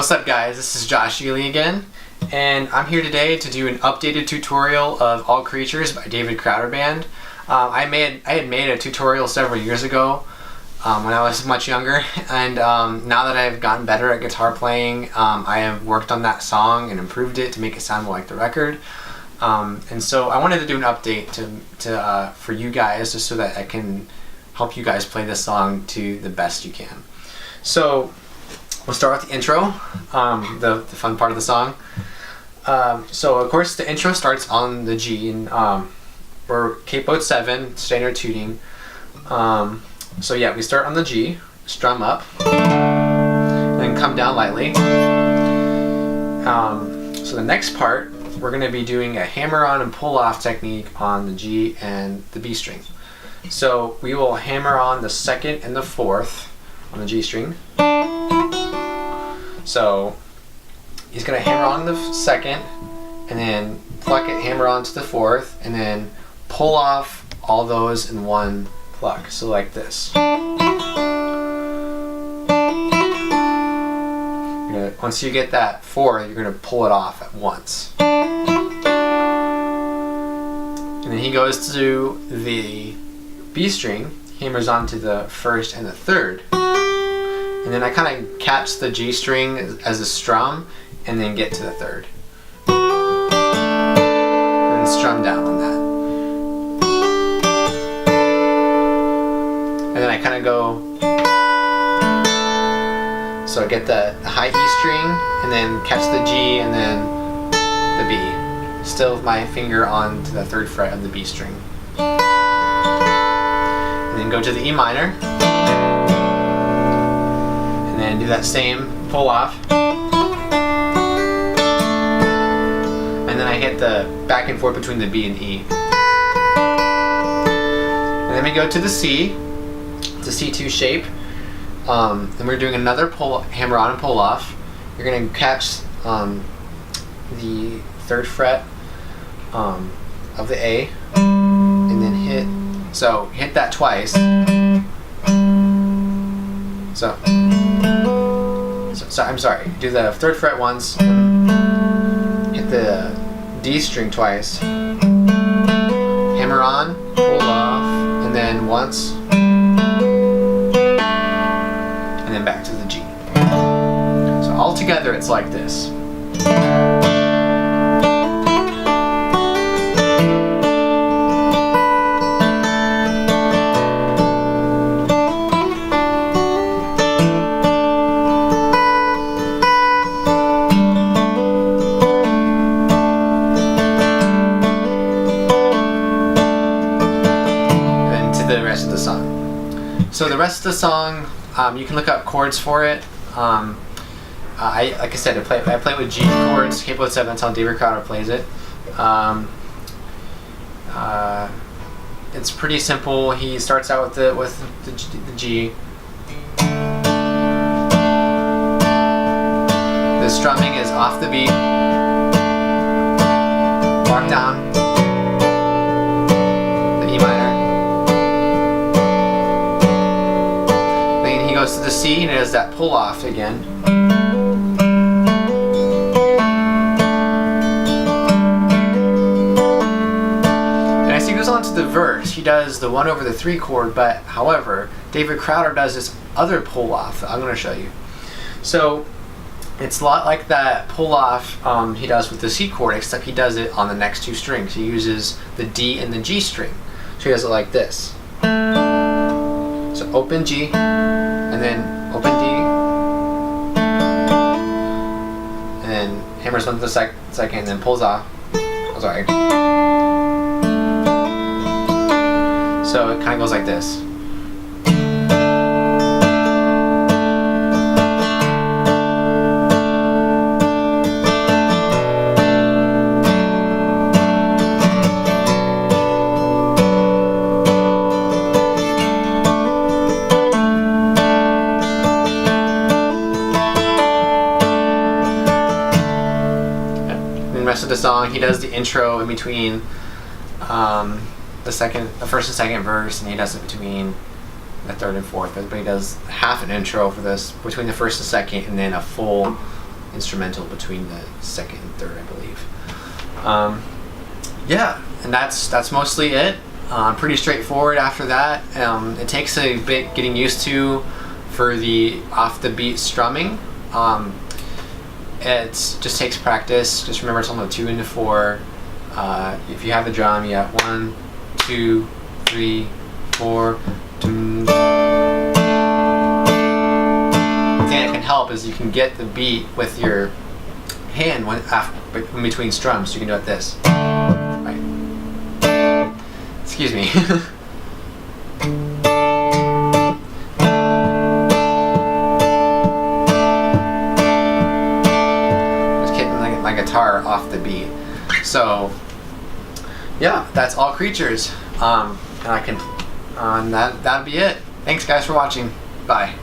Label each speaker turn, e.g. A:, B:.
A: What's up guys, this is Josh Ely again, and I'm here today to do an updated tutorial of All Creatures by David Crowder Band. I had made a tutorial several years ago when I was much younger, and now that I've gotten better at guitar playing, I have worked on that song and improved it to make it sound more like the record. And so I wanted to do an update for you guys, just so that I can help you guys play this song to the best you can. So we'll start with the intro, the fun part of the song. So of course the intro starts on the G, and we're capo 7, standard tuning. So yeah, we start on the G, strum up, and then come down lightly. So the next part, we're going to be doing a hammer on and pull off technique on the G and the B string. So we will hammer on the 2nd and the 4th on the G string. So he's going to hammer on the 2nd and then pluck it, hammer on to the 4th, and then pull off all those in one pluck. So like this. Once you get that 4th, you're going to pull it off at once. And then he goes to the B string, hammers onto the 1st and the 3rd. And then I kind of catch the G string as a strum and then get to the 3rd. And then strum down on that. And then I kind of go, so I get the high E string and then catch the G and then the B. Still with my finger on to the 3rd fret of the B string. And then go to the E minor. And then do that same pull off. And then I hit the back and forth between the B and E. And then we go to the C. It's a C2 shape. And we're doing another hammer on and pull off. You're going to catch the 3rd fret of the A, and then hit that twice. So I'm sorry, do the 3rd fret once, hit the D string twice, hammer on, pull off, and then once, and then back to the G. So all together it's like this. So the rest of the song, you can look up chords for it. Like I said, I play with G chords, capo 7, that's how David Crowder plays it. It's pretty simple. He starts out with the G. The strumming is off the beat, walk down, the E minor. Goes to the C and it has that pull off again. And as he goes on to the verse, he does the 1 over the 3 chord, but however, David Crowder does this other pull off that I'm going to show you. So it's a lot like that pull off he does with the C chord, except he does it on the next 2 strings. He uses the D and the G string. So he does it like this. So open G, and then open D, and then hammers onto the second, and then pulls off. Oh, sorry. So it kind of goes like this. Rest of the song, he does the intro in between the 1st and 2nd verse, and he does it between the 3rd and 4th. Everybody does half an intro for this between the 1st and 2nd, and then a full instrumental between the second and third, I believe. Yeah, and that's mostly it. Pretty straightforward after that. It takes a bit getting used to for the off the beat strumming. It just takes practice. Just remember it's on the 2 and the 4. If you have the drum, you have 1, 2, 3, 4. One thing that can help is you can get the beat with your hand in between strums. You can do it this. Right. Excuse me. Just getting my guitar off the beat. So yeah, that's All Creatures. And I can that'd be it. Thanks guys for watching. Bye.